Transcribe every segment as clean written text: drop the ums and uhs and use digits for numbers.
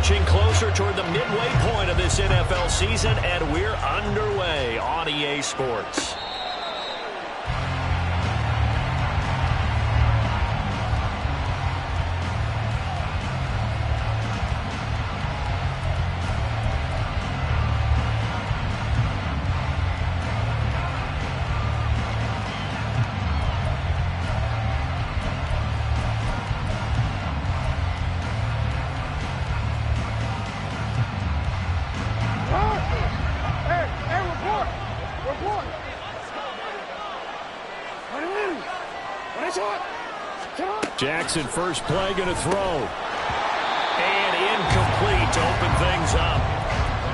inching closer toward the midway point of this NFL season, and we're underway on EA Sports. Jackson, first play, going to throw. And incomplete to open things up.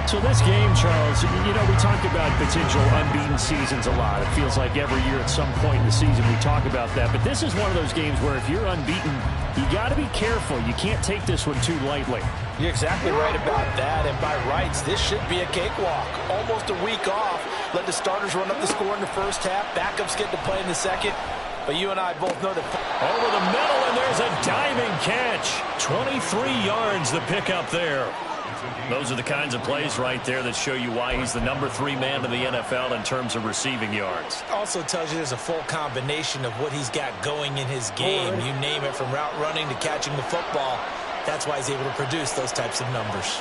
So this game, Charles, you know, we talk about potential unbeaten seasons a lot. It feels like every year at some point in the season we talk about that. But this is one of those games where if you're unbeaten, you got to be careful. You can't take this one too lightly. You're exactly right about that. And by rights, this should be a cakewalk. Almost a week off. Let the starters run up the score in the first half. Backups get to play in the second. But you and I both know that. Over the middle, and there's a diving catch. 23 yards the pickup there. Those are the kinds of plays right there that show you why he's the number 3 man in the NFL in terms of receiving yards. Also tells you there's a full combination of what he's got going in his game. You name it, from route running to catching the football. That's why he's able to produce those types of numbers.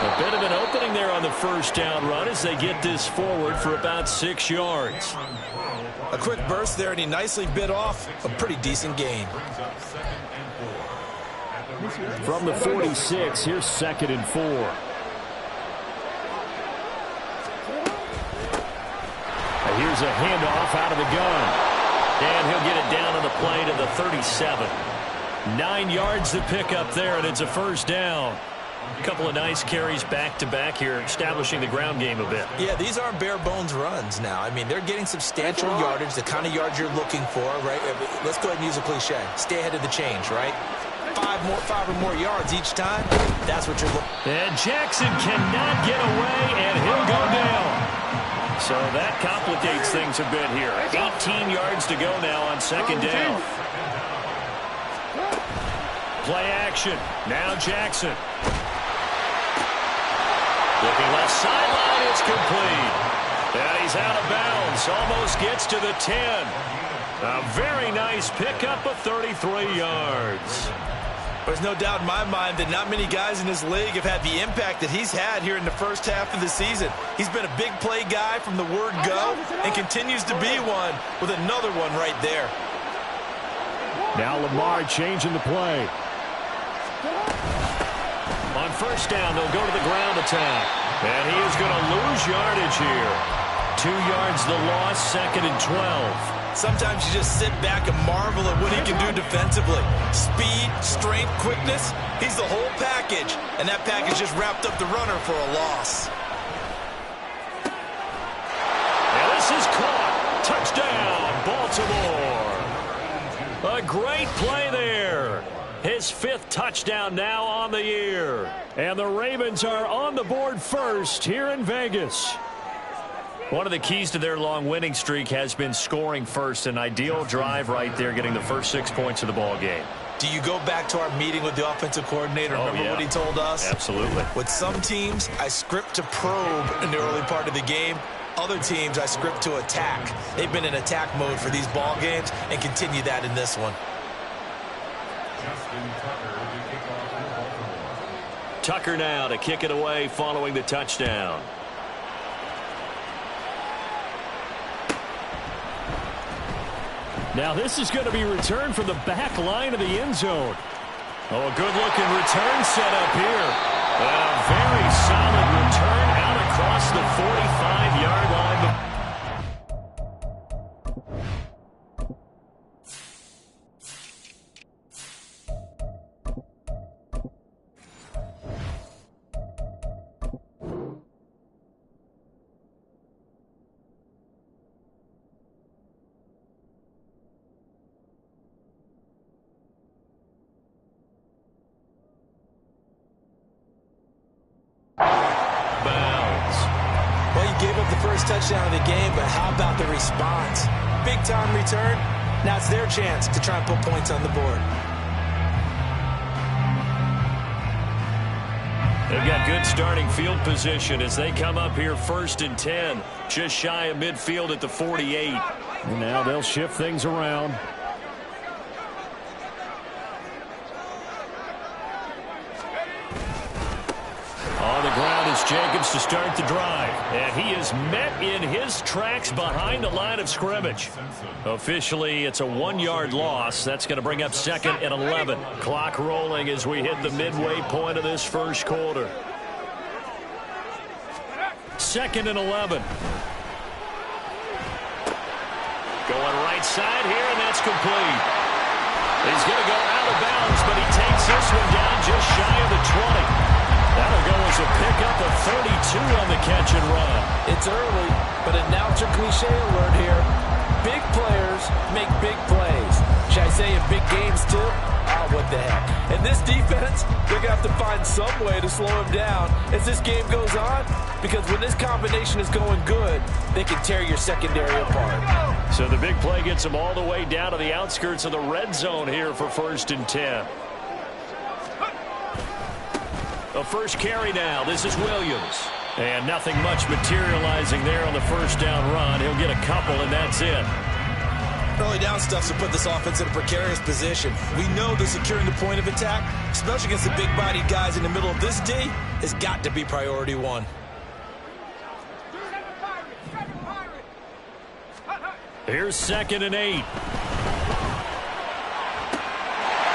A bit of an opening there on the first down run as they get this forward for about 6 yards. A quick burst there, and he nicely bit off a pretty decent gain. From the 46, here's 2nd and 4. Here's a handoff out of the gun. And he'll get it down on the play to the 37. 9 yards to pick up there, and it's a first down. A couple of nice carries back-to-back here, establishing the ground game a bit. Yeah, these aren't bare-bones runs now. I mean, they're getting substantial yardage, the kind of yards you're looking for, right? Let's go ahead and use a cliche. Stay ahead of the change, right? 5 or more yards each time, that's what you're looking for. And Jackson cannot get away, and he'll go down. So that complicates things a bit here. 18 yards to go now on 2nd down. Play action. Now Jackson. Looking left sideline, it's complete. And he's out of bounds, almost gets to the 10. A very nice pickup of 33 yards. There's no doubt in my mind that not many guys in this league have had the impact that he's had here in the first half of the season. He's been a big play guy from the word go and continues to be one with another one right there. Now Lamar changing the play. On first down, they'll go to the ground attack. And he is going to lose yardage here. 2 yards the loss, 2nd and 12. Sometimes you just sit back and marvel at what he can do defensively. Speed, strength, quickness, he's the whole package. And that package just wrapped up the runner for a loss. And this is caught. Touchdown, Baltimore. A great play there. His 5th touchdown now on the year. And the Ravens are on the board first here in Vegas. One of the keys to their long winning streak has been scoring first. An ideal drive right there, getting the first 6 points of the ball game. Do you go back to our meeting with the offensive coordinator? Remember what he told us? Absolutely. With some teams, I script to probe in the early part of the game. Other teams, I script to attack. They've been in attack mode for these ball games and continue that in this one. Tucker now to kick it away following the touchdown. Now this is going to be returned from the back line of the end zone. Oh, a good-looking return set up here. A very solid return out across the 45-yard line. Touchdown of the game, but how about the response? Big time return. Now it's their chance to try and put points on the board. They've got good starting field position as they come up here 1st and 10, just shy of midfield at the 48. And now they'll shift things around. On the ground is Jacobs to start the drive. And he is met in his tracks behind the line of scrimmage. Officially, it's a 1-yard loss. That's going to bring up 2nd and 11. Clock rolling as we hit the midway point of this first quarter. 2nd and 11. Going right side here, and that's complete. He's going to go out of bounds, but he takes this one down just shy of the 20. That'll go as a pickup of 32 on the catch and run. It's early, but announcer cliche alert here. Big players make big plays. Should I say in big games too? Oh, what the heck. And this defense, they're going to have to find some way to slow him down as this game goes on, because when this combination is going good, they can tear your secondary apart. So the big play gets them all the way down to the outskirts of the red zone here for 1st and 10. A first carry now. This is Williams. And nothing much materializing there on the first down run. He'll get a couple, and that's it. Early down stuff to put this offense in a precarious position. We know that securing the point of attack, especially against the big-bodied guys in the middle of this D, has got to be priority one. Here's 2nd and 8. And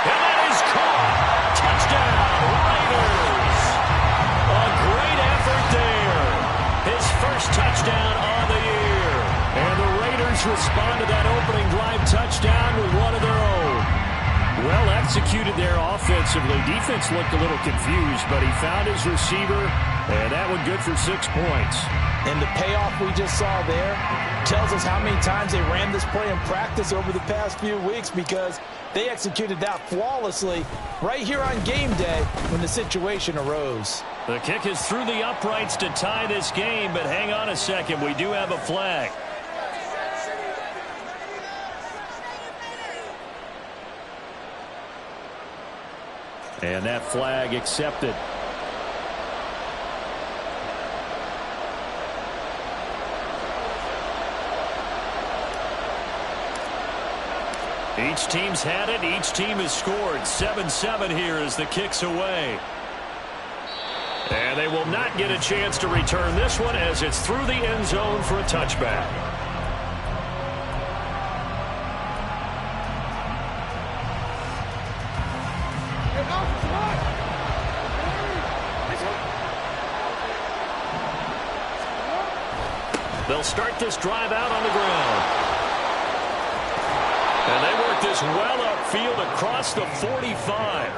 that is caught. Touchdown, Raiders. A great effort there. His first touchdown on the year. And the Raiders respond to that opening drive touchdown with one of their own. Well executed there offensively. Defense looked a little confused, but he found his receiver, and that one good for 6 points. And the payoff we just saw there tells us how many times they ran this play in practice over the past few weeks, because they executed that flawlessly right here on game day when the situation arose. The kick is through the uprights to tie this game, but hang on a second. We do have a flag. And that flag accepted. Each team's had it. Each team has scored. 7-7 here as the kick's away. And they will not get a chance to return this one as it's through the end zone for a touchback. They'll start this drive out on the ground. And they work this well upfield across the 45.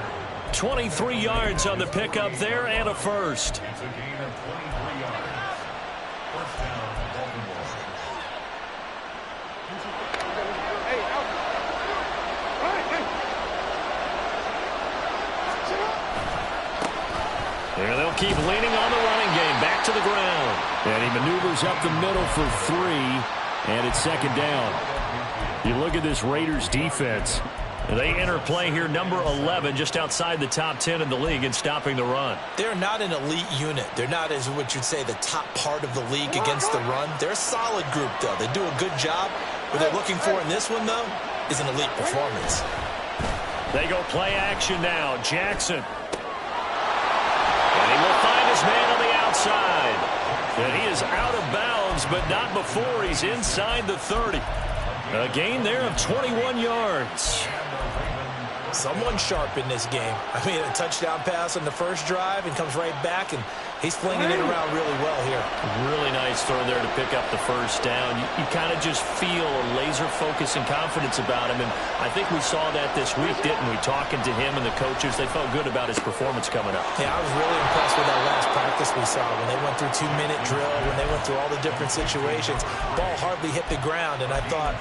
23 yards on the pickup there and a first. It's a gain of 23 yards. First down, Baltimore. There they'll keep leaning on the running game. Back to the ground. And he maneuvers up the middle for 3, and it's 2nd down. You look at this Raiders defense. They enter play here, number 11, just outside the top 10 in the league in stopping the run. They're not an elite unit. They're not, as what you'd say, the top part of the league against the run. They're a solid group, though. They do a good job. What they're looking for in this one, though, is an elite performance. They go play action now. Jackson. And he will find his man on the outside. And he is out of bounds, but not before he's inside the 30. A gain there of 21 yards. Someone sharp in this game. I mean, a touchdown pass on the first drive and comes right back, and he's flinging it around really well here. Really nice throw there to pick up the first down. You kind of just feel a laser focus and confidence about him, and I think we saw that this week, didn't we? Talking to him and the coaches, they felt good about his performance coming up. Yeah, I was really impressed with that last practice we saw when they went through 2-minute drill, when they went through all the different situations. Ball hardly hit the ground, and I thought,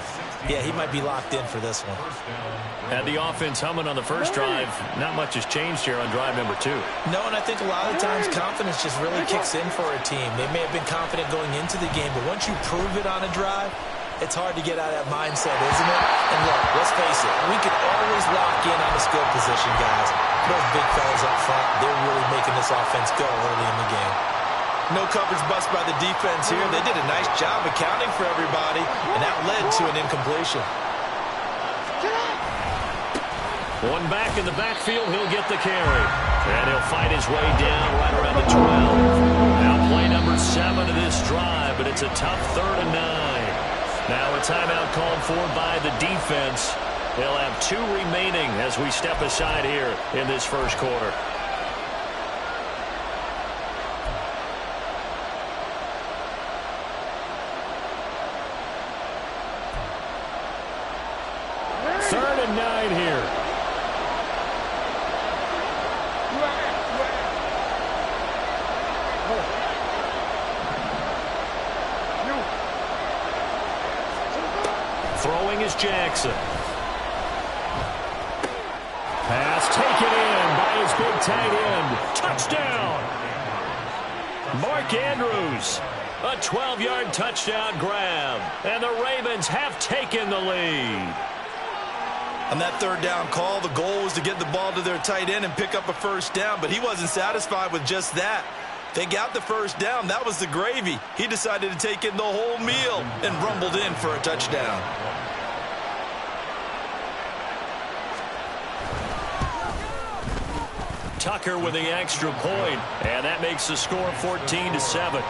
yeah, he might be locked in for this one. Had the offense humming on the first drive. Not much has changed here on drive number 2. No, and I think a lot of times confidence just really kicks in for a team. They may have been confident going into the game, but once you prove it on a drive, It's hard to get out of that mindset, isn't it? And look, let's face it, we can always lock in on the skill position, guys. Those big fellas up front, they're really making this offense go early in the game. No coverage bust by the defense here. They did a nice job accounting for everybody, and that led to an incompletion. One back in the backfield, he'll get the carry. And he'll fight his way down right around the 12. Now play number 7 of this drive, but it's a tough 3rd and 9. Now a timeout called for by the defense. They'll have 2 remaining as we step aside here in this first quarter. Third and 9 here. Throwing is Jackson. Pass taken in by his big tight end. Touchdown! Mark Andrews. A 12-yard touchdown grab. And the Ravens have taken the lead. On that 3rd down call, the goal was to get the ball to their tight end and pick up a first down, but he wasn't satisfied with just that. They got the first down. That was the gravy. He decided to take in the whole meal and rumbled in for a touchdown. Tucker with the extra point, and that makes the score 14-7.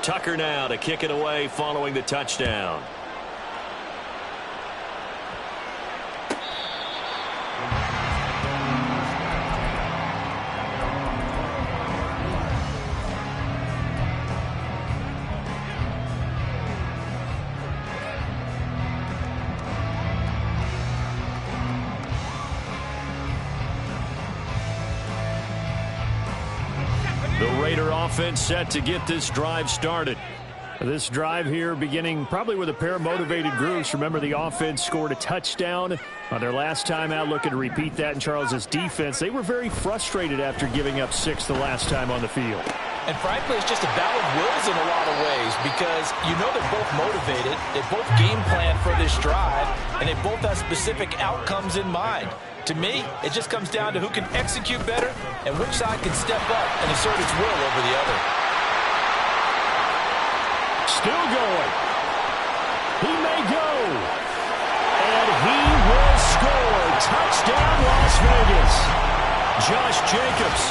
Tucker now to kick it away following the touchdown. Offense set to get this drive started. This drive here beginning probably with a pair of motivated groups. Remember, the offense scored a touchdown on their last time out, looking to repeat that in Charles's defense. They were very frustrated after giving up 6 the last time on the field. And frankly, it's just a battle of wills in a lot of ways because you know they're both motivated, they both game plan for this drive, and they both have specific outcomes in mind. To me, it just comes down to who can execute better and which side can step up and assert its will over the other. Still going. He may go. And he will score. Touchdown, Las Vegas. Josh Jacobs,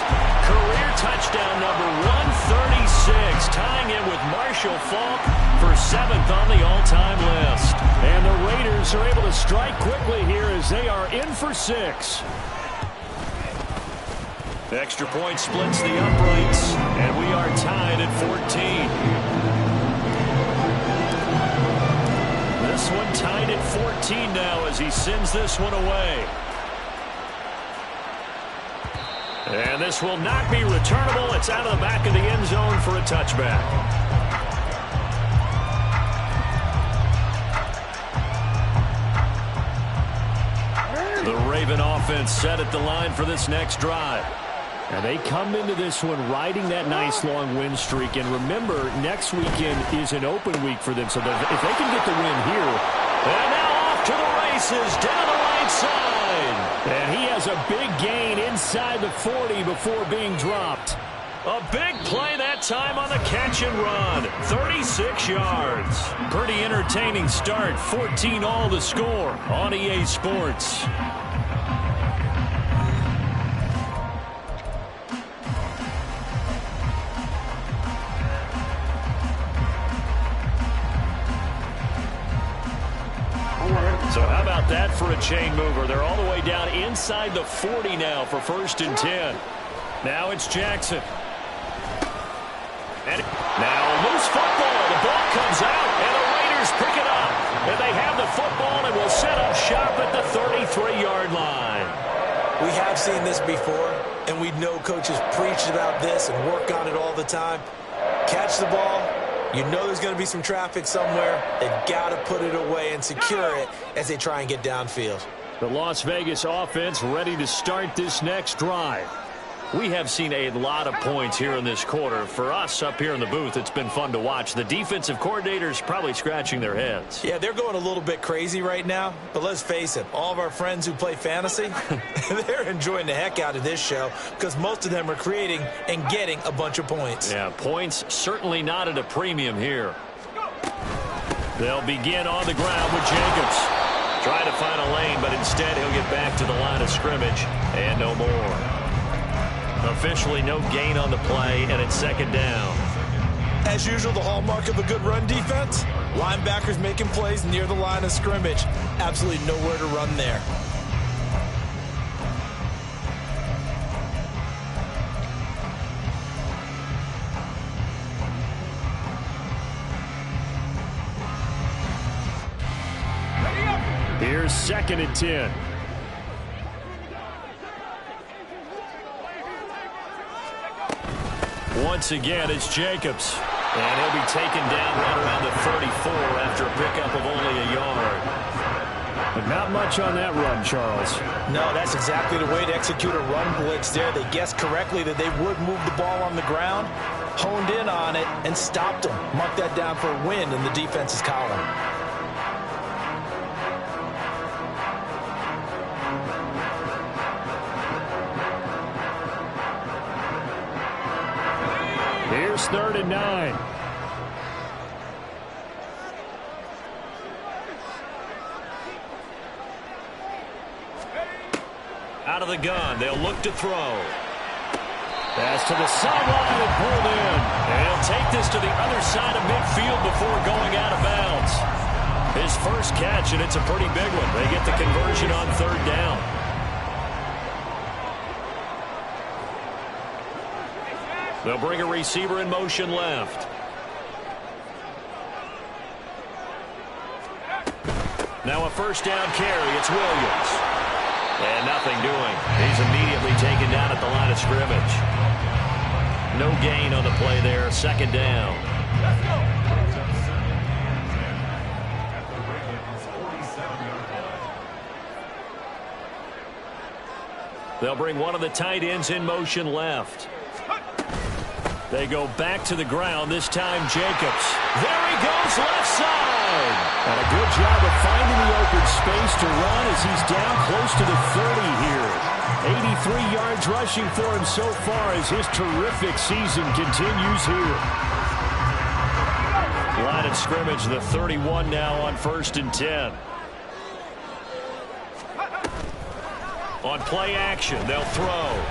career touchdown number 136, tying it with Marshall Faulk for 7th on the all-time list. And the Raiders are able to strike quickly here as they are in for 6. The extra point splits the uprights, and we are tied at 14. This one tied at 14 now as he sends this one away. And this will not be returnable. It's out of the back of the end zone for a touchback. The Raven offense set at the line for this next drive. And they come into this one riding that nice long win streak. And remember, next weekend is an open week for them. So if they can get the win here. And now off to the races down the right side. And he has a big gain inside the 40 before being dropped. A big play that time on the catch and run. 36 yards. Pretty entertaining start. 14-all to score on EA Sports. So how about that for a chain mover? They're all the way down inside the 40 now for 1st and 10. Now it's Jackson. And now loose football. The ball comes out, and the Raiders pick it up. And they have the football and will set up shop at the 33-yard line. We have seen this before, and we know coaches preach about this and work on it all the time. Catch the ball, You know there's going to be some traffic somewhere. They've got to put it away and secure it as they try and get downfield. The Las Vegas offense ready to start this next drive. We have seen a lot of points here in this quarter. For us up here in the booth, it's been fun to watch. The defensive coordinators probably scratching their heads. Yeah, they're going a little bit crazy right now. But let's face it, all of our friends who play fantasy, they're enjoying the heck out of this show because most of them are creating and getting a bunch of points. Yeah, points certainly not at a premium here. They'll begin on the ground with Jacobs. Try to find a lane, but instead he'll get back to the line of scrimmage and no more. Officially no gain on the play, and it's second down. As usual, the hallmark of a good run defense, linebackers making plays near the line of scrimmage. Absolutely nowhere to run there. Here's 2nd and 10. Once again, it's Jacobs. And he'll be taken down right around the 34 after a pickup of only a yard. But not much on that run, Charles. No, that's exactly the way to execute a run blitz there. They guessed correctly that they would move the ball on the ground, honed in on it, and stopped them. Mark that down for a win in the defense's column. Here's 3rd and 9. Out of the gun, they'll look to throw. Pass to the sideline and pulled in. And he'll take this to the other side of midfield before going out of bounds. His first catch, and it's a pretty big one. They get the conversion on 3rd down. They'll bring a receiver in motion left. Now a first down carry. It's Williams. And nothing doing. He's immediately taken down at the line of scrimmage. No gain on the play there. 2nd down. They'll bring one of the tight ends in motion left. They go back to the ground, this time Jacobs. There he goes, left side. And a good job of finding the open space to run as he's down close to the 30 here. 83 yards rushing for him so far as his terrific season continues here. Line of scrimmage, the 31 now on 1st and 10. On play action, they'll throw.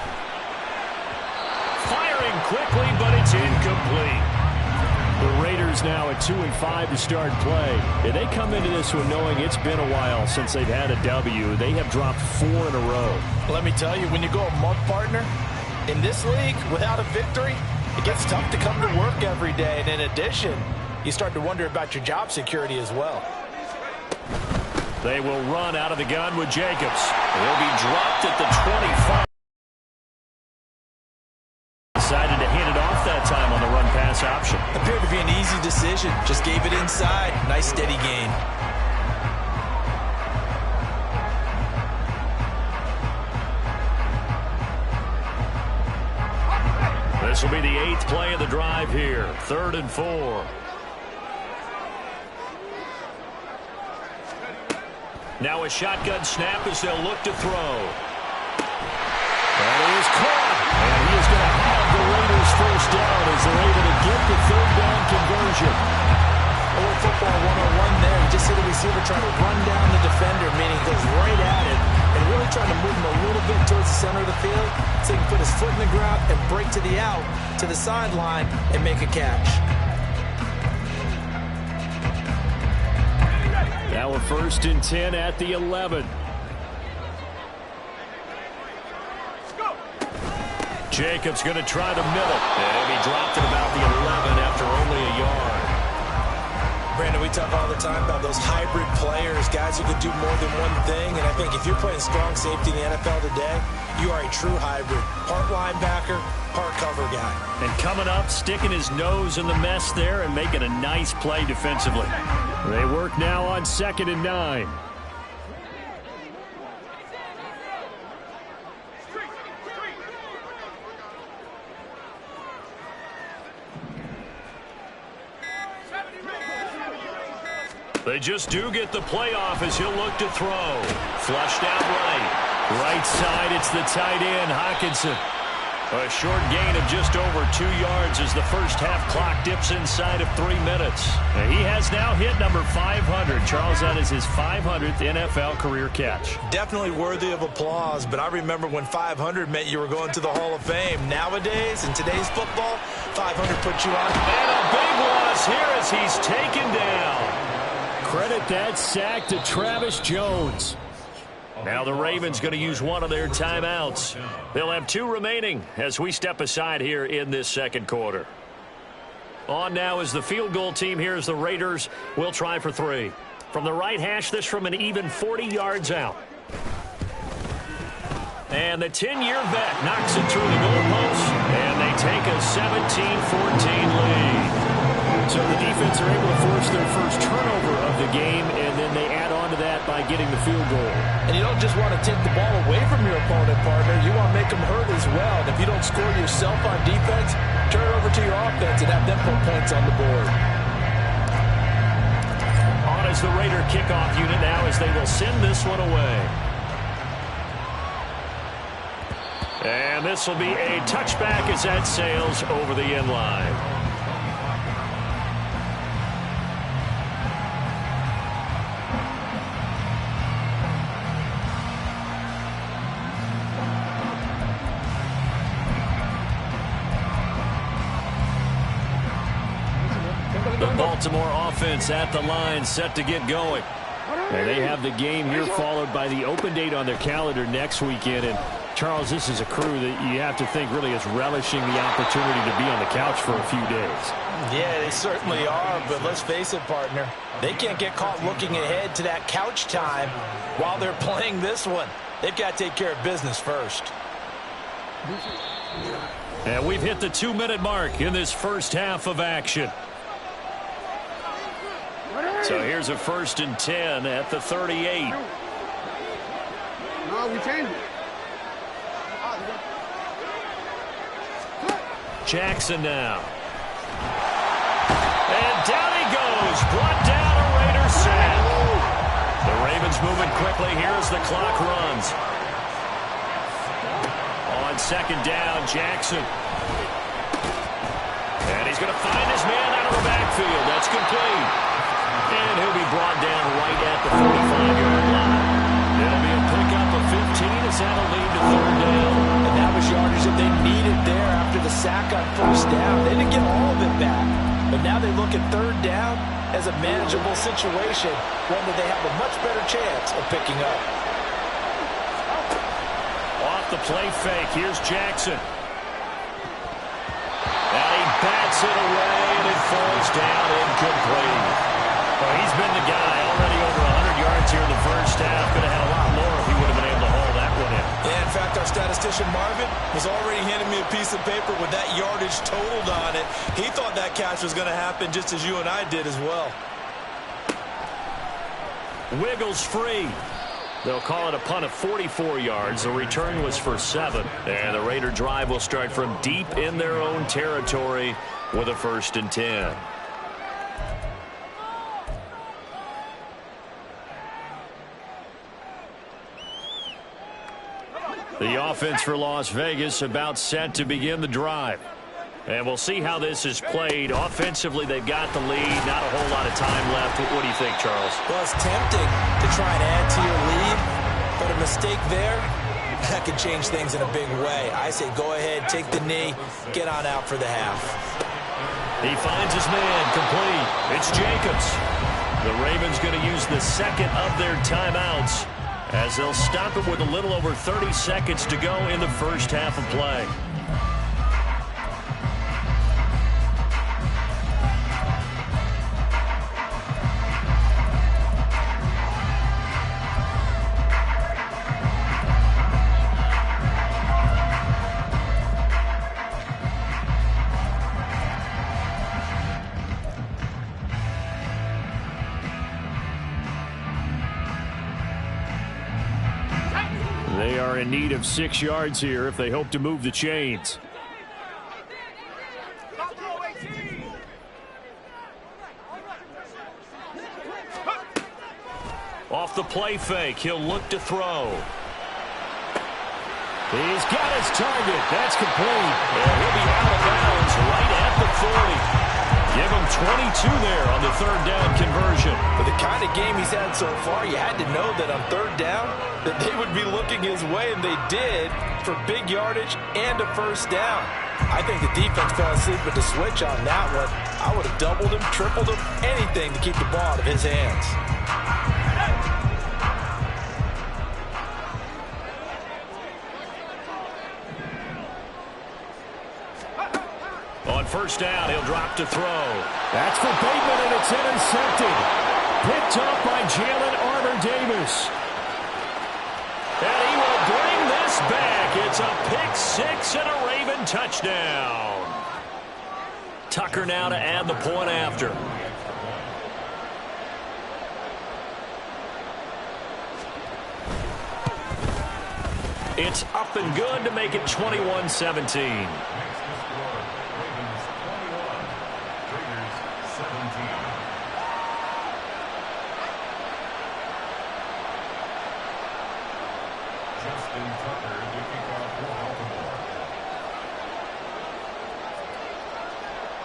Firing quickly, but it's incomplete. The Raiders now at 2-5 to start play. And they come into this one knowing it's been a while since they've had a W. They have dropped 4 in a row. Let me tell you, when you go a month partner, in this league, without a victory, it gets tough to come to work every day. And in addition, you start to wonder about your job security as well. They will run out of the gun with Jacobs. He'll be dropped at the 25. Decided to hand it off that time on the run-pass option. Appeared to be an easy decision. Just gave it inside. Nice steady gain. This will be the 8th play of the drive here. 3rd and 4. Now a shotgun snap as they'll look to throw. That is caught. And he is going to have the Raiders first down as they're able to get the 3rd down conversion. A little football 101 there. You just see the receiver trying to run down the defender, meaning he goes right at it and really trying to move him a little bit towards the center of the field so he can put his foot in the ground and break to the out, to the sideline, and make a catch. Now a 1st and 10 at the 11. Jacobs going to try the middle. And he dropped it about the 11 after only a yard. Brandon, we talk all the time about those hybrid players, guys who can do more than one thing. And I think if you're playing strong safety in the NFL today, you are a true hybrid. Part linebacker, part cover guy. And coming up, sticking his nose in the mess there and making a nice play defensively. They work now on 2nd and 9. They just do get the play off as he'll look to throw. Flushed out right. Right side, it's the tight end, Hockenson. A short gain of just over 2 yards as the first half clock dips inside of 3 minutes. And he has now hit number 500. Charles, that is his 500th NFL career catch. Definitely worthy of applause, but I remember when 500 meant you were going to the Hall of Fame. Nowadays, in today's football, 500 puts you on. And a big loss here as he's taken down. Credit that sack to Travis Jones. Now the Ravens going to use one of their timeouts. They'll have 2 remaining as we step aside here in this second quarter. On now is the field goal team. Here's the Raiders. We'll try for 3. From the right hash, this from an even 40 yards out. And the 10-year vet knocks it through the goalpost, and they take a 17-14 lead. So the defense are able to force their first turnover of the game, and then they add on to that by getting the field goal. And you don't just want to take the ball away from your opponent, partner. You want to make them hurt as well. And if you don't score yourself on defense, turn it over to your offense and have them put points on the board. On is the Raider kickoff unit now as they will send this one away. And this will be a touchback as that sails over the end line. The Baltimore offense at the line, set to get going. And they have the game here followed by the open date on their calendar next weekend. And Charles, this is a crew that you have to think really is relishing the opportunity to be on the couch for a few days. Yeah, they certainly are, but let's face it, partner. They can't get caught looking ahead to that couch time while they're playing this one. They've got to take care of business first. And we've hit the 2-minute mark in this first half of action. So here's a 1st and 10 at the 38. No, we changed it. Jackson now. And down he goes. Brought down a Raider sack. The Ravens moving quickly here as the clock runs. On 2nd down, Jackson. And he's going to find his man out of the backfield. That's complete. And he'll be brought down right at the 45-yard line. It'll be a pickup of 15 as that'll lead to 3rd down. And that was yardage that they needed there after the sack on 1st down. They didn't get all of it back, but now they look at 3rd down as a manageable situation, one that they have a much better chance of picking up. Off the play fake, here's Jackson. And he bats it away, and it falls down incomplete. Well, he's been the guy already over 100 yards here in the first half. Could have had a lot more if he would have been able to haul that one in. Yeah, in fact, our statistician Marvin was already handing me a piece of paper with that yardage totaled on it. He thought that catch was going to happen just as you and I did as well. Wiggles free. They'll call it a punt of 44 yards. The return was for 7. And the Raider drive will start from deep in their own territory with a 1st and 10. The offense for Las Vegas about set to begin the drive. And we'll see how this is played. Offensively, they've got the lead. Not a whole lot of time left. What do you think, Charles? Well, it's tempting to try and add to your lead, but a mistake there, that could change things in a big way. I say go ahead, take the knee, get on out for the half. He finds his man, complete. It's Jacobs. The Ravens going to use the 2nd of their timeouts as they'll stop it with a little over 30 seconds to go in the first half of play. They are in need of 6 yards here if they hope to move the chains. Off the play fake, he'll look to throw. He's got his target. That's complete. And he'll be out of bounds right at the 40. Give him 22 there on the third down conversion. For the kind of game he's had so far, you had to know that on third down that they would be looking his way, and they did for big yardage and a first down. I think the defense fell asleep with the switch on that one. I would have doubled him, tripled him, anything to keep the ball out of his hands. On first down, he'll drop to throw. That's for Bateman, and it's intercepted. Picked up by Jalen Armour-Davis. And he will bring this back. It's a pick six and a Raven touchdown. Tucker now to add the point after. It's up and good to make it 21-17.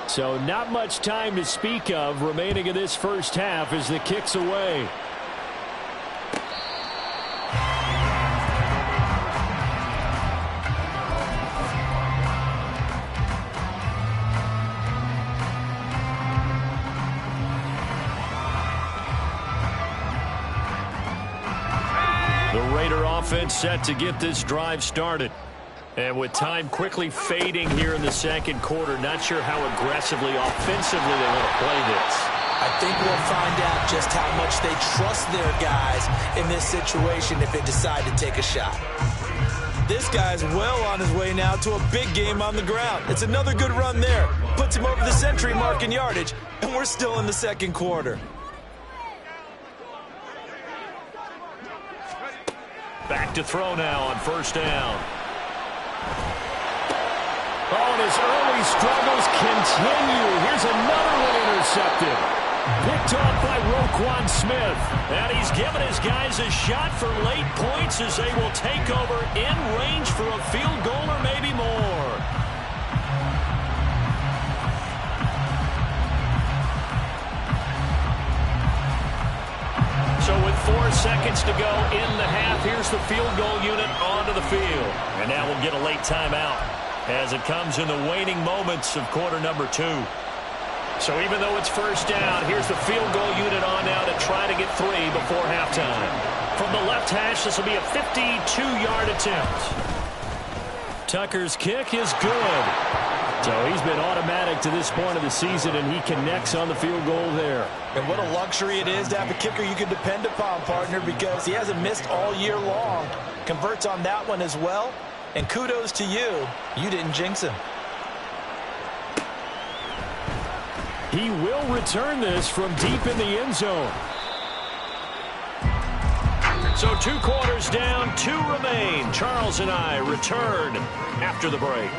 So not much time to speak of remaining in this first half as the kick's away. The Raider offense set to get this drive started. And with time quickly fading here in the second quarter, not sure how aggressively, offensively they want to play this. I think we'll find out just how much they trust their guys in this situation if they decide to take a shot. This guy's well on his way now to a big game on the ground. It's another good run there. Puts him over the century mark in yardage, and we're still in the second quarter. Back to throw now on first down. Oh, and his early struggles continue. Here's another one intercepted. Picked off by Roquan Smith. And he's given his guys a shot for late points as they will take over in range for a field goal or maybe more. So with 4 seconds to go in the half, here's the field goal unit onto the field. And now we'll get a late timeout as it comes in the waning moments of quarter number 2. So even though it's first down, here's the field goal unit on now to try to get 3 before halftime. From the left hash, this will be a 52-yard attempt. Tucker's kick is good. So he's been automatic to this point of the season, and he connects on the field goal there. And what a luxury it is to have a kicker you can depend upon, partner, because he hasn't missed all year long. Converts on that one as well. And kudos to you. You didn't jinx him. He will return this from deep in the end zone. So 2 quarters down, 2 remain. Charles and I return after the break.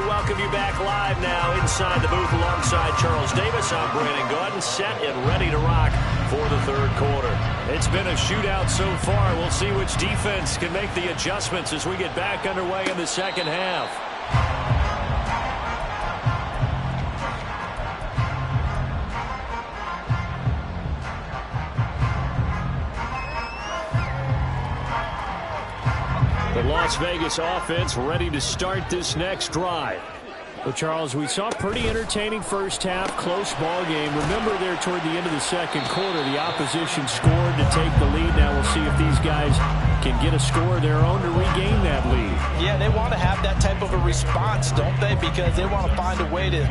Welcome you back live now inside the booth alongside Charles Davis. I'm Brandon Gaudin, set and ready to rock for the third quarter. It's been a shootout so far. We'll see which defense can make the adjustments as we get back underway in the second half. The Las Vegas offense ready to start this next drive. Well, Charles, we saw a pretty entertaining first half, close ball game. Remember there toward the end of the second quarter, the opposition scored to take the lead. Now we'll see if these guys can get a score of their own to regain that lead. Yeah, they want to have that type of a response, don't they? Because they want to find a way to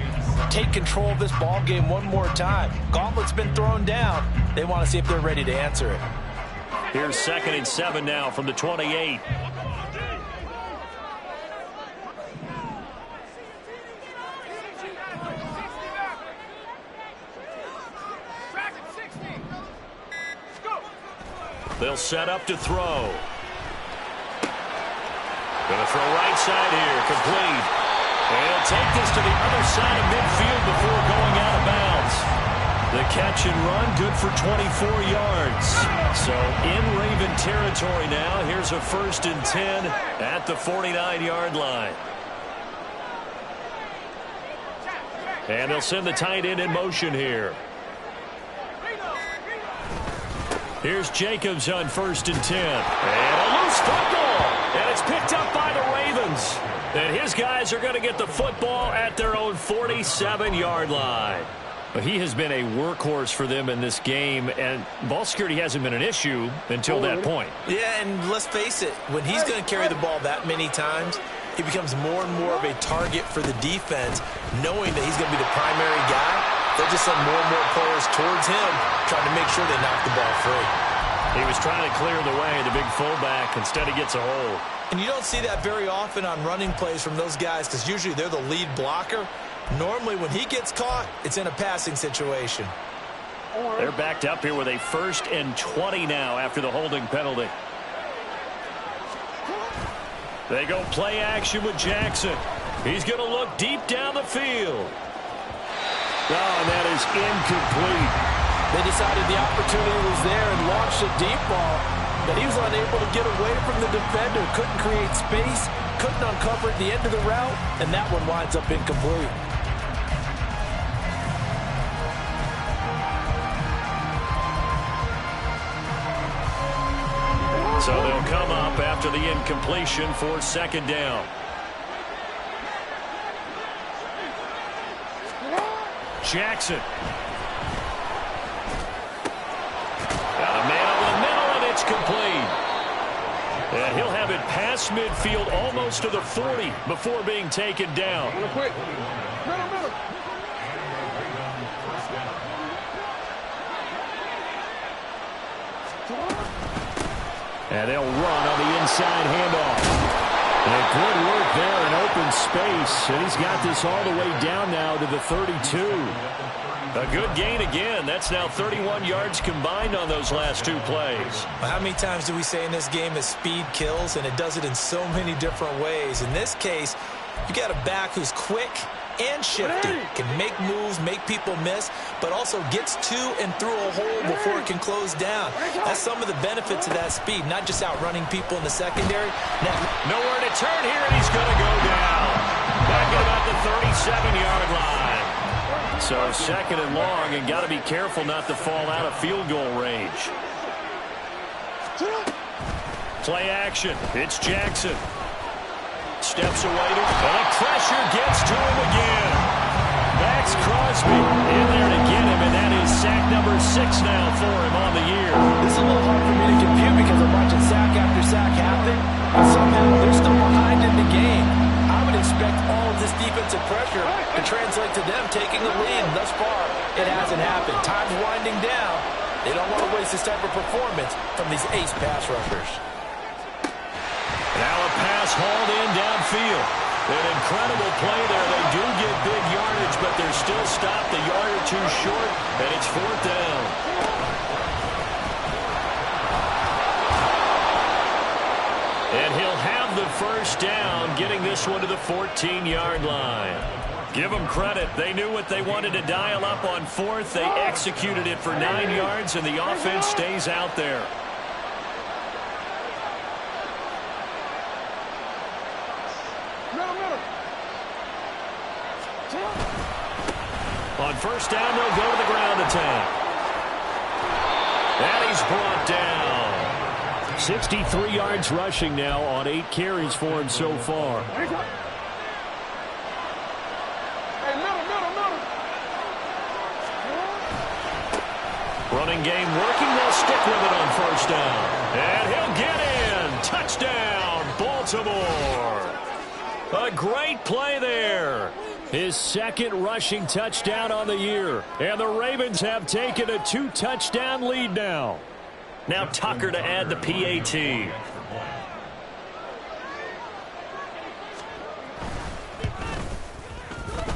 take control of this ball game one more time. Gauntlet's been thrown down. They want to see if they're ready to answer it. Here's 2nd and 7 now from the 28. They'll set up to throw. Going to throw right side here, complete. And he'll take this to the other side of midfield before going out of bounds. The catch and run, good for 24 yards. So in Raven territory now. Here's a 1st and 10 at the 49-yard line. And they'll send the tight end in motion here. Here's Jacobs on 1st and 10. And a loose football. And it's picked up by the Ravens. And his guys are going to get the football at their own 47-yard line. He has been a workhorse for them in this game, and ball security hasn't been an issue until that point. Yeah, and let's face it, when he's going to carry the ball that many times, he becomes more and more of a target for the defense, knowing that he's going to be the primary guy. They'll just send more and more players towards him, trying to make sure they knock the ball free. He was trying to clear the way, the big fullback. Instead, he gets a hold. And you don't see that very often on running plays from those guys because usually they're the lead blocker. Normally, when he gets caught, it's in a passing situation. They're backed up here with a 1st and 20 now after the holding penalty. They go play action with Jackson. He's going to look deep down the field. Oh, and that is incomplete. They decided the opportunity was there and launched a deep ball, but he was unable to get away from the defender, couldn't create space, couldn't uncover at the end of the route, and that one winds up incomplete. So they'll come up after the incompletion for 2nd down. Jackson. Got a man over the middle, and it's complete. And he'll have it past midfield almost to the 40 before being taken down. And they'll run on the inside handoff. And good work there in open space. And he's got this all the way down now to the 32. A good gain again. That's now 31 yards combined on those last 2 plays. How many times do we say in this game that speed kills, and it does it in so many different ways? In this case, you got a back who's quick and shifty, can make moves, make people miss, but also gets to and through a hole before it can close down. That's some of the benefits of that speed, not just outrunning people in the secondary. Now, nowhere to turn here, and he's going to go down. Back at about the 37-yard line. So 2nd and long, and got to be careful not to fall out of field goal range. Play action. It's Jackson. Steps away to, and the pressure gets to him again. Max Crosby in there to get him, and that is sack number 6 now for him on the year. This is a little hard for me to compute because I'm watching sack after sack happen, and somehow they're still behind in the game. I would expect all of this defensive pressure to translate to them taking the lead. Thus far, it hasn't happened. Time's winding down. They don't want to waste this type of performance from these ace pass rushers. Now a pass hauled in downfield. An incredible play there. They do get big yardage, but they're still stopped a yard or 2 short, and it's 4th down. And he'll have the 1st down, getting this one to the 14-yard line. Give them credit. They knew what they wanted to dial up on 4th. They executed it for 9 yards, and the offense stays out there. On 1st down, they'll go to the ground attack. And he's brought down. 63 yards rushing now on 8 carries for him so far. Running game working. They'll stick with it on 1st down. And he'll get in. Touchdown, Baltimore. A great play there. His 2nd rushing touchdown on the year. And the Ravens have taken a 2-touchdown lead now. Now Tucker to add the PAT.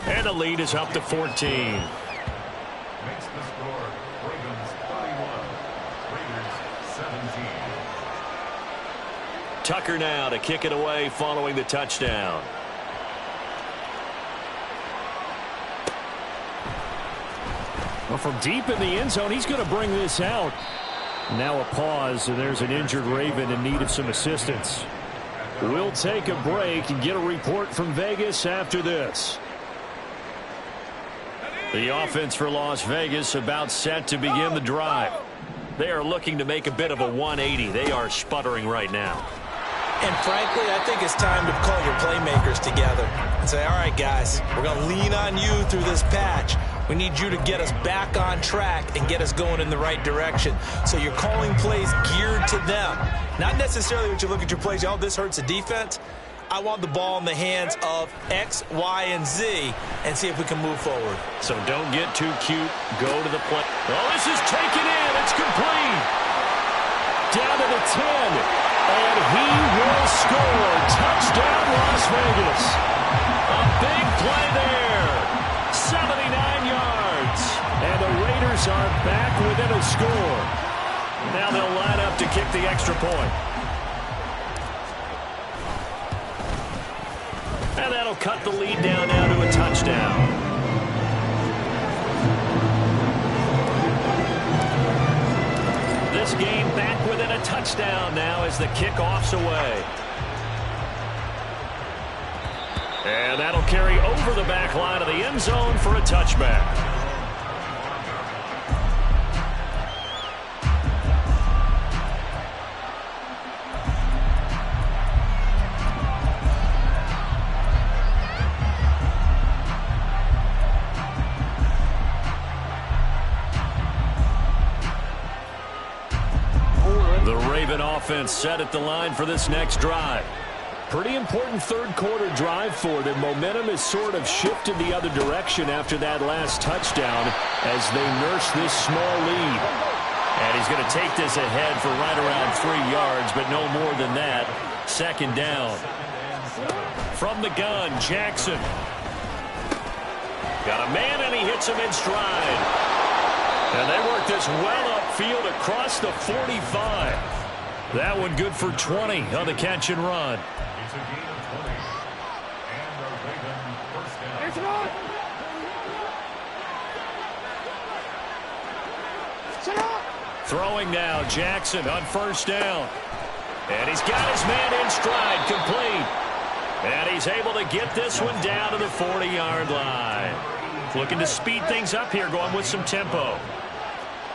And the lead is up to 14. Makes the score Ravens 31, Raiders 17. Tucker now to kick it away following the touchdown. Well, from deep in the end zone, he's going to bring this out. Now a pause, and there's an injured Raven in need of some assistance. We'll take a break and get a report from Vegas after this. The offense for Las Vegas about set to begin the drive. They are looking to make a bit of a 180. They are sputtering right now. And frankly, I think it's time to call your playmakers together and say, all right, guys, we're going to lean on you through this patch. We need you to get us back on track and get us going in the right direction. So you're calling plays geared to them. Not necessarily when you look at your plays, oh, this hurts the defense. I want the ball in the hands of X, Y, and Z and see if we can move forward. So don't get too cute. Go to the play. Oh, this is taken in. It's complete. Down to the 10. And he will score. Touchdown, Las Vegas. A big play there. 79 yards. And the Raiders are back within a score. Now they'll line up to kick the extra point. And that'll cut the lead down now to a touchdown. This game back within a touchdown now as the kickoff's away. And that'll carry over the back line of the end zone for a touchback. Offense set at the line for this next drive. Pretty important third quarter drive for them. Momentum has sort of shifted the other direction after that last touchdown as they nurse this small lead. And he's going to take this ahead for right around 3 yards, but no more than that. Second down. From the gun, Jackson. Got a man, and he hits him in stride. And they work this well upfield across the 45. That one good for 20 on the catch and run. It's a gain of 20. And a Raven first down. Throwing now, Jackson on first down. And he's got his man in stride, complete. And he's able to get this one down to the 40-yard line. Looking to speed things up here, going with some tempo.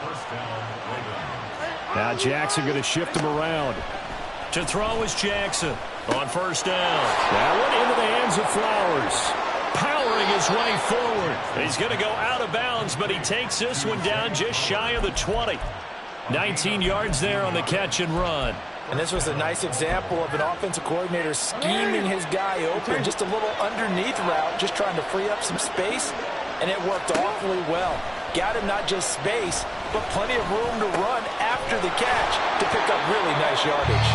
First down, Raven. Now Jackson going to shift him around. To throw is Jackson on first down. That one into the hands of Flowers. Powering his way forward. He's going to go out of bounds, but he takes this one down just shy of the 20. 19 yards there on the catch and run. And this was a nice example of an offensive coordinator scheming his guy open. Just a little underneath route, just trying to free up some space, and it worked awfully well. Got him not just space, but plenty of room to run after the catch to pick up really nice yardage.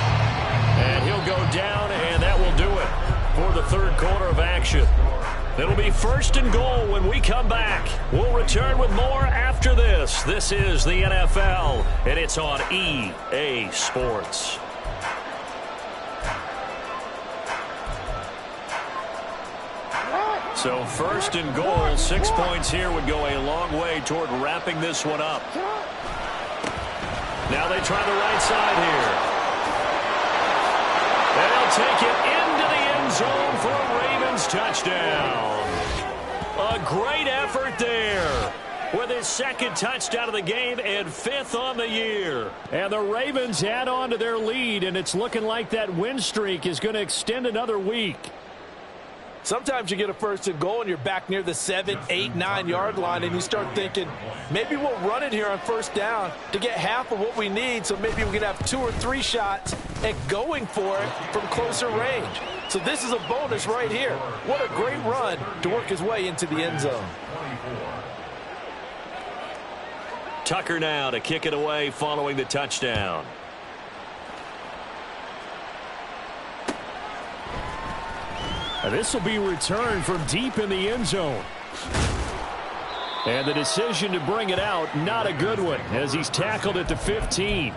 And he'll go down, and that will do it for the third quarter of action. It'll be first and goal when we come back. We'll return with more after this. This is the NFL, and it's on EA Sports. So first and goal, 6 points here would go a long way toward wrapping this one up. Now they try the right side here. They'll take it into the end zone for a Ravens touchdown. A great effort there with his second touchdown of the game and 5th on the year. And the Ravens add on to their lead, and it's looking like that win streak is going to extend another week. Sometimes you get a first and goal and you're back near the 7, 8, 9-yard line and you start thinking, maybe we'll run it here on first down to get half of what we need, so maybe we can have 2 or 3 shots at going for it from closer range. So this is a bonus right here. What a great run to work his way into the end zone. Tucker now to kick it away following the touchdown. This will be returned from deep in the end zone. And the decision to bring it out, not a good one, as he's tackled at the 15.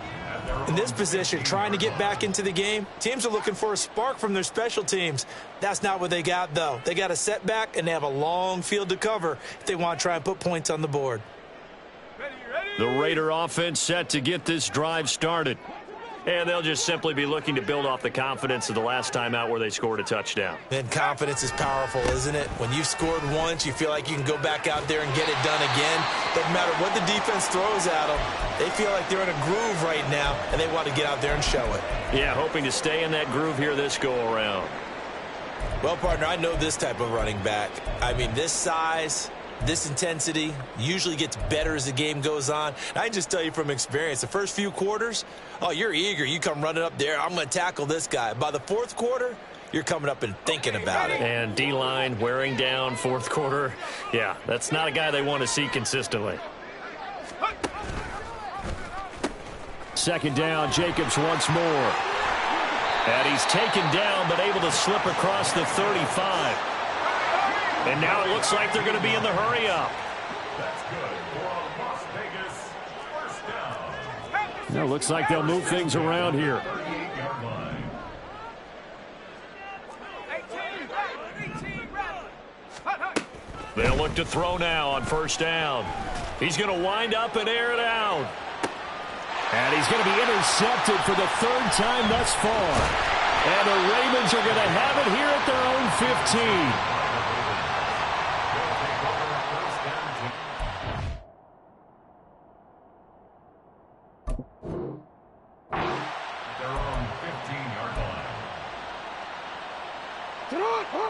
In this position, trying to get back into the game, teams are looking for a spark from their special teams. That's not what they got, though. They got a setback, and they have a long field to cover if they want to try and put points on the board. The Raider offense set to get this drive started. And they'll just simply be looking to build off the confidence of the last time out where they scored a touchdown. And confidence is powerful, isn't it? When you've scored once, you feel like you can go back out there and get it done again. Doesn't matter what the defense throws at them. They feel like they're in a groove right now, and they want to get out there and show it. Yeah, hoping to stay in that groove here this go-around. Well, partner, I know this type of running back. I mean, this size, this intensity usually gets better as the game goes on. And I can just tell you from experience, the first few quarters, oh, you're eager. You come running up there, I'm going to tackle this guy. By the fourth quarter, you're coming up and thinking about it. And D-line wearing down fourth quarter. Yeah, that's not a guy they want to see consistently. Second down, Jacobs once more. And he's taken down, but able to slip across the 35. And now it looks like they're going to be in the hurry-up. That's good for Las Vegas. First down. Now looks like they'll move things around here. 38-yard line. They'll look to throw now on first down. He's going to wind up and air it out. And he's going to be intercepted for the third time thus far. And the Ravens are going to have it here at their own 15.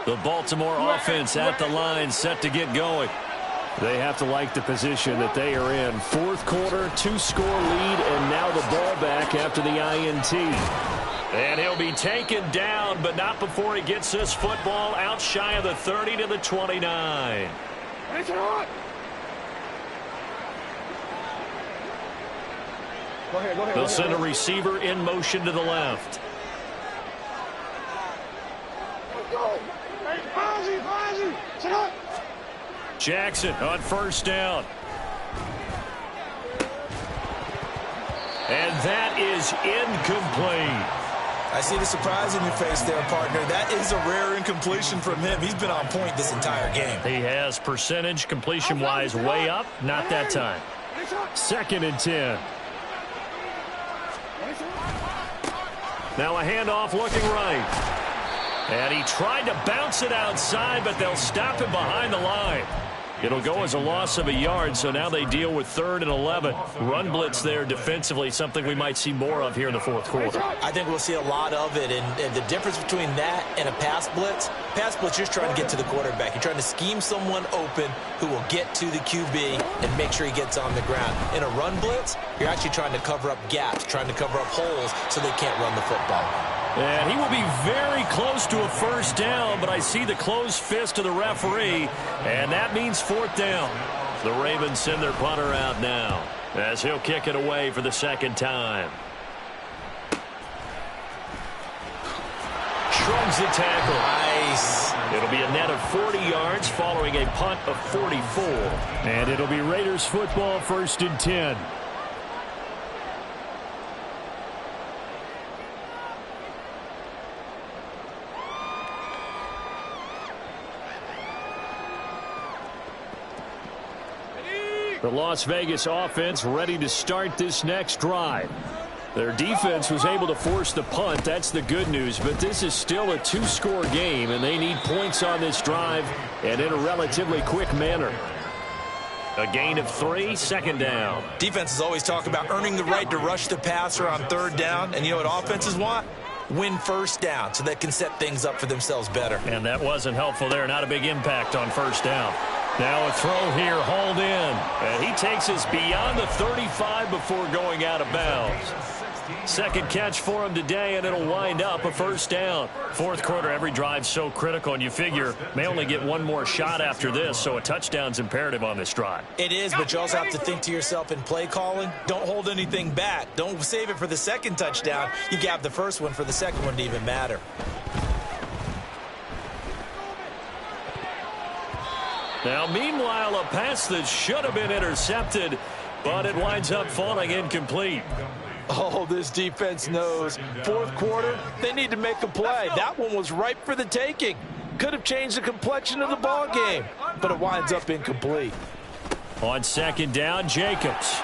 The Baltimore offense at the line, set to get going. They have to like the position that they are in. Fourth quarter, 2-score lead, and now the ball back after the INT. And he'll be taken down, but not before he gets this football out shy of the 30 to the 29. They'll send a receiver in motion to the left. Jackson on first down. And that is incomplete. I see the surprise in your face there, partner. That is a rare incompletion from him. He's been on point this entire game. He has percentage completion-wise way up. Not that time. Second and 10. Now a handoff looking right. And he tried to bounce it outside, but they'll stop him behind the line. It'll go as a loss of a yard, so now they deal with 3rd and 11. Run blitz there defensively, something we might see more of here in the fourth quarter. I think we'll see a lot of it, and the difference between that and a pass blitz, you're just trying to get to the quarterback. You're trying to scheme someone open who will get to the QB and make sure he gets on the ground. In a run blitz, you're actually trying to cover up gaps, trying to cover up holes so they can't run the football. And he will be very close to a first down, but I see the closed fist of the referee, and that means 4th down. The Ravens send their punter out now as he'll kick it away for the second time. Shrugs the tackle. Nice. It'll be a net of 40 yards following a punt of 44. And it'll be Raiders football, 1st and 10. The Las Vegas offense ready to start this next drive. Their defense was able to force the punt. That's the good news. But this is still a 2-score game, and they need points on this drive and in a relatively quick manner. A gain of 3, second down. Defenses always talk about earning the right to rush the passer on 3rd down. And you know what offenses want? Win first down so they can set things up for themselves better. And that wasn't helpful there. Not a big impact on first down. Now a throw here, hauled in. And he takes us beyond the 35 before going out of bounds. Second catch for him today, and it'll wind up a first down. Fourth quarter, every drive's so critical, and you figure may only get one more shot after this, so a touchdown's imperative on this drive. It is, but you also have to think to yourself in play calling, don't hold anything back. Don't save it for the second touchdown. You have the first one for the second one to even matter. Now, meanwhile, a pass that should have been intercepted, but it winds up falling incomplete. Oh, this defense knows. Fourth quarter, they need to make a play. That one was ripe for the taking. Could have changed the complexion of the ball game, but it winds up incomplete. On second down, Jacobs.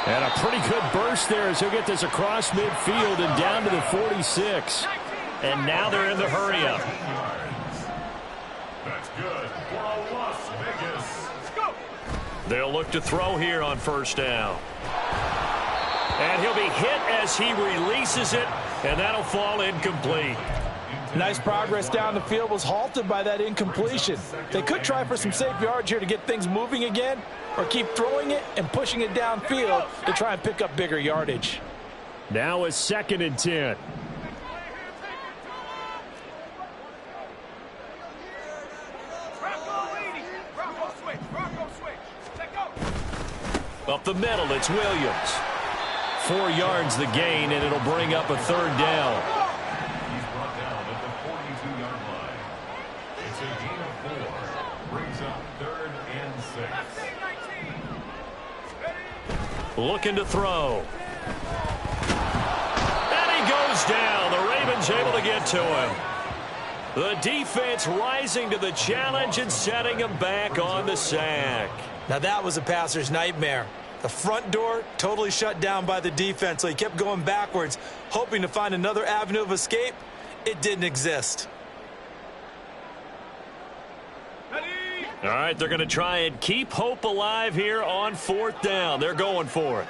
And a pretty good burst there as he'll get this across midfield and down to the 46. And now they're in the hurry-up. That's good for Las Vegas. They'll look to throw here on first down. And he'll be hit as he releases it, and that'll fall incomplete. Nice progress down the field was halted by that incompletion. They could try for some safe yards here to get things moving again, or keep throwing it and pushing it downfield to try and pick up bigger yardage. Now a 2nd and 10. Up the middle, it's Williams. 4 yards the gain, and it'll bring up a third down. He's brought down at the 42-yard line. It's a gain of 4. Brings up 3rd and 6. Looking to throw. And he goes down. The Ravens able to get to him. The defense rising to the challenge and setting him back on the sack. Now that was a passer's nightmare. The front door totally shut down by the defense, so he kept going backwards, hoping to find another avenue of escape. It didn't exist. All right, they're going to try and keep hope alive here on 4th down. They're going for it.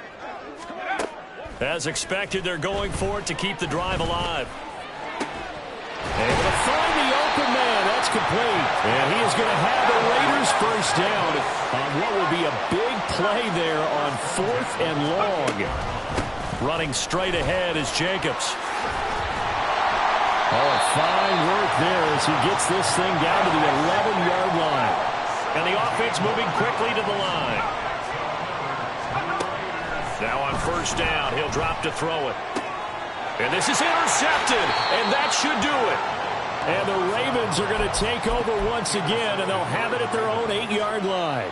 As expected, they're going for it to keep the drive alive. Able to find the open man. That's complete. And he is going to have the Raiders first down on what will be a big play there on 4th and long. Running straight ahead is Jacobs. Oh, fine work there as he gets this thing down to the 11-yard line. And the offense moving quickly to the line. Now on first down, he'll drop to throw it. And this is intercepted, and that should do it. And the Ravens are going to take over once again, and they'll have it at their own 8-yard line.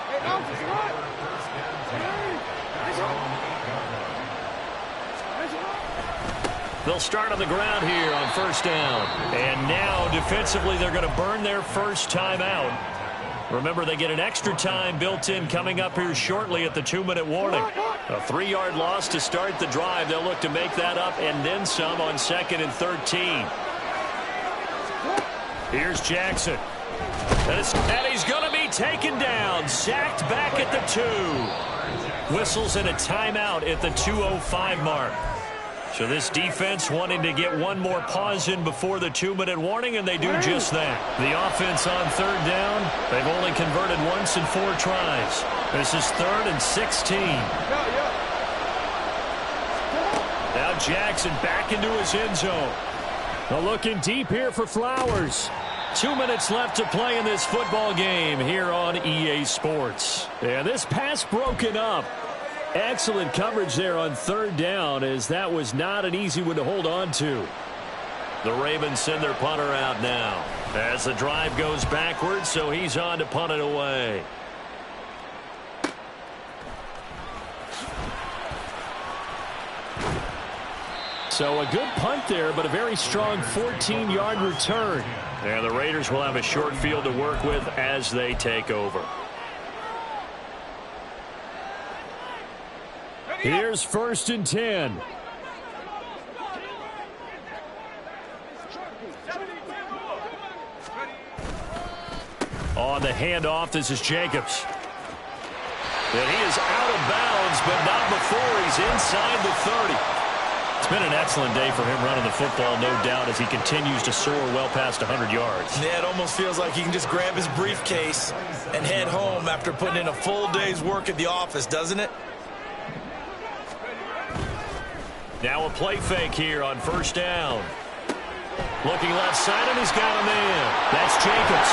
They'll start on the ground here on first down. And now, defensively, they're going to burn their first time out. Remember, they get an extra time built in coming up here shortly at the 2-minute warning. A 3-yard loss to start the drive. They'll look to make that up and then some on 2nd and 13. Here's Jackson. And he's going to be taken down. Sacked back at the 2. Whistles and a timeout at the 2:05 mark. So this defense wanting to get one more pause in before the 2-minute warning, and they do just that. The offense on 3rd down, they've only converted once in 4 tries. This is 3rd and 16. Now Jackson back into his end zone. Now looking deep here for Flowers. 2 minutes left to play in this football game here on EA Sports. And this pass broken up. Excellent coverage there on 3rd down, as that was not an easy one to hold on to. The Ravens send their punter out now as the drive goes backwards, so he's on to punt it away. So a good punt there, but a very strong 14-yard return. And the Raiders will have a short field to work with as they take over. Here's 1st and 10. On the handoff, this is Jacobs. And he is out of bounds, but not before he's inside the 30. It's been an excellent day for him running the football, no doubt, as he continues to soar well past 100 yards. Yeah, it almost feels like he can just grab his briefcase and head home after putting in a full day's work at the office, doesn't it? Now a play fake here on first down. Looking left side, and he's got a man. That's Jacobs.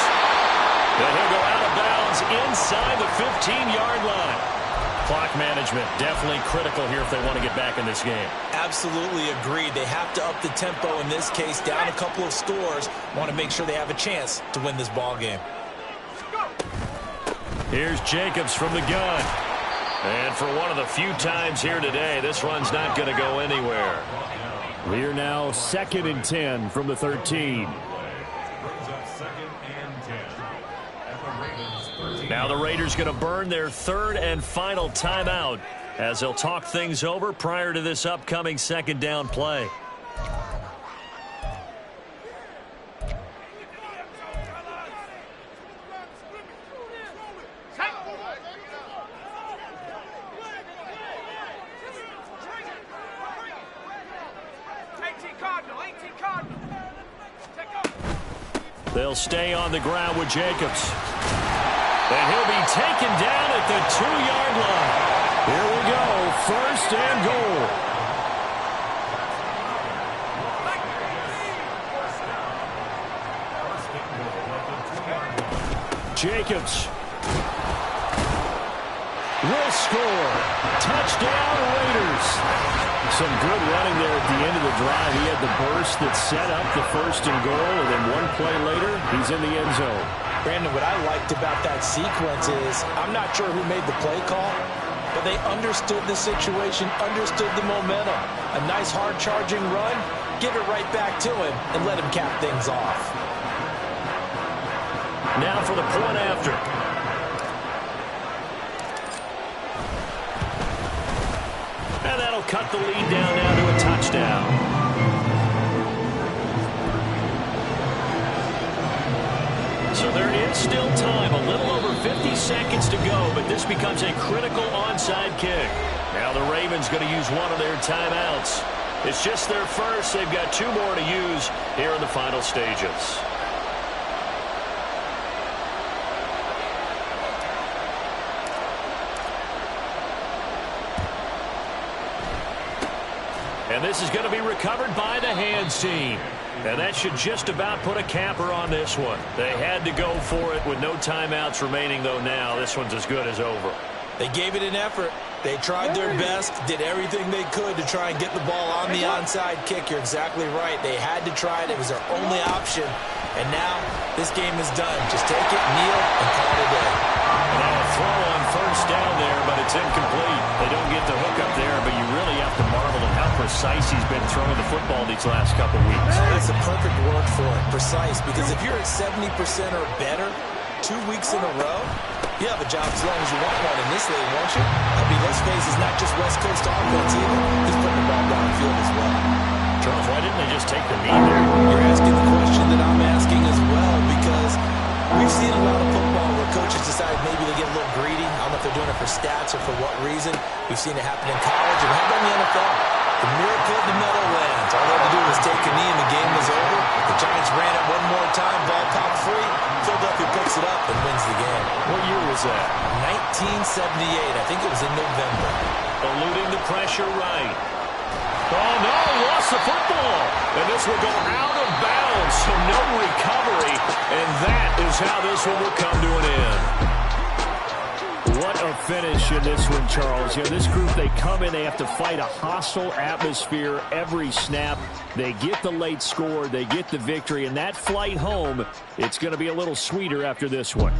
And he'll go out of bounds inside the 15-yard line. Clock management definitely critical here if they want to get back in this game. Absolutely agreed. They have to up the tempo in this case, down a couple of scores. Want to make sure they have a chance to win this ball game. Here's Jacobs from the gun. And for one of the few times here today, this run's not going to go anywhere. We're now 2nd and 10 from the 13. Now the Raiders going to burn their 3rd and final timeout as they'll talk things over prior to this upcoming 2nd down play. They'll stay on the ground with Jacobs. And he'll be taken down at the 2-yard line. Here we go, 1st and goal. Jacobs will score. Touchdown, Raiders. Some good running there at the end of the drive. He had the burst that set up the 1st and goal, and then one play later, he's in the end zone. Brandon, what I liked about that sequence is I'm not sure who made the play call, but they understood the situation, understood the momentum. A nice hard-charging run, give it right back to him, and let him cap things off. Now for the point after. And that'll cut the lead down now to a touchdown. So there is still time, a little over 50 seconds to go, but this becomes a critical onside kick. Now the Ravens going to use one of their timeouts. It's just their first. They've got 2 more to use here in the final stages. And this is going to be recovered by the hands team. And that should just about put a capper on this one. They had to go for it with no timeouts remaining, though now this one's as good as over. They gave it an effort. They tried their best, did everything they could to try and get the ball on the onside kick. You're exactly right. They had to try it. It was their only option. And now this game is done. Just take it, kneel, and call it a day. Now a throw on first down there, but it's incomplete. They don't get the hook up there, but you really have to marvel at how precise he's been throwing the football these last couple weeks. That's a perfect word for it, precise, because if you're at 70% or better 2 weeks in a row, you have a job as long as you want one in this league, won't you? I mean, let's face it's not just West Coast offense either. He's putting the ball downfield as well. Charles, why didn't they just take the knee there? You're asking the question that I'm asking as well, because we've seen a lot of football where coaches decide maybe they get a little greedy. I don't know if they're doing it for stats or for what reason. We've seen it happen in college, and how about in the NFL? The miracle of the Meadowlands. All they had to do was take a knee and the game was over. The Giants ran it one more time, ball popped free. Philadelphia picks it up and wins the game. What year was that? 1978. I think it was in November. Eluding the pressure right. Oh, no, he lost the football. And this will go out of bounds, so no recovery. And that is how this one will come to an end. What a finish in this one, Charles. You know, this group, they come in, they have to fight a hostile atmosphere every snap. They get the late score, they get the victory, and that flight home, it's going to be a little sweeter after this one.